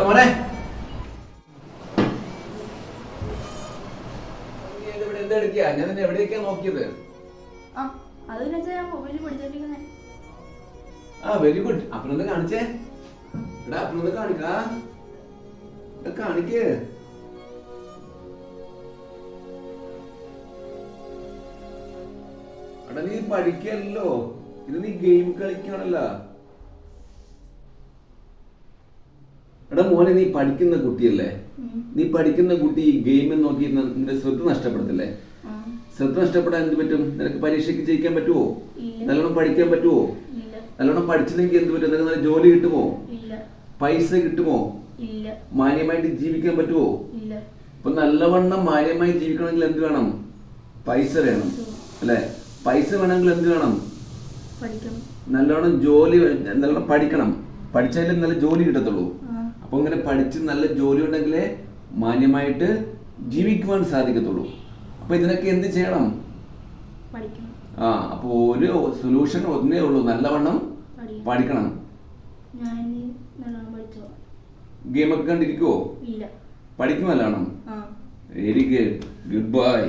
മോനെ ഞാൻ നിന്നെ എവിടെയൊക്കെയാ നോക്കിയത്? Very good. അപ്പനൊന്ന് കാണിച്ചേ. എടാ അപ്പനൊന്ന് കാണിക്കാ. കാണിക്കേ. എടാ നീ പഠിക്കല്ലോ, ഇത് നീ ഗെയിം കളിക്കണല്ലോ. എടാ മോനെ, നീ പഠിക്കുന്ന കുട്ടിയല്ലേ? നീ പഠിക്കുന്ന കുട്ടി ഈ ഗെയിം നോക്കി നിന്റെ ശ്രദ്ധ നഷ്ടപ്പെടത്തില്ലേ? ശ്രദ്ധ നഷ്ടപ്പെടാൻ എന്ത് പറ്റും? നിനക്ക് പരീക്ഷയ്ക്ക് ജയിക്കാൻ പറ്റുമോ? നല്ലോണം പഠിക്കാൻ പറ്റുമോ? നല്ലോണം പഠിച്ചില്ലെങ്കിൽ എന്ത് പറ്റും? നിനക്ക് നല്ല ജോലി കിട്ടുമോ? പൈസ കിട്ടുമോ? മാന്യമായിട്ട് ജീവിക്കാൻ പറ്റുമോ? ഇപ്പൊ നല്ലവണ്ണം മാന്യമായി ജീവിക്കണമെങ്കിൽ എന്ത് വേണം? പൈസ വേണം അല്ലെ? പൈസ വേണമെങ്കിൽ എന്ത് വേണം? നല്ലോണം ജോലി, നല്ലോണം പഠിക്കണം. പഠിച്ചാലേ നല്ല ജോലി കിട്ടത്തുള്ളൂ. അപ്പൊ ഇങ്ങനെ പഠിച്ച് നല്ല ജോലി ഉണ്ടെങ്കിലേ മാന്യമായിട്ട് ജീവിക്കുവാൻ സാധിക്കത്തുള്ളൂ. അപ്പൊ ഇതിനൊക്കെ എന്ത് ചെയ്യണം? അപ്പൊ ഒരു സൊല്യൂഷൻ ഒന്നേ ഉള്ളൂ, നല്ലവണ്ണം പഠിക്കണം. ഗെയിമൊക്കെ കണ്ടിരിക്കുവോ? പഠിക്കുമല്ലോണം. Very good. Good bye.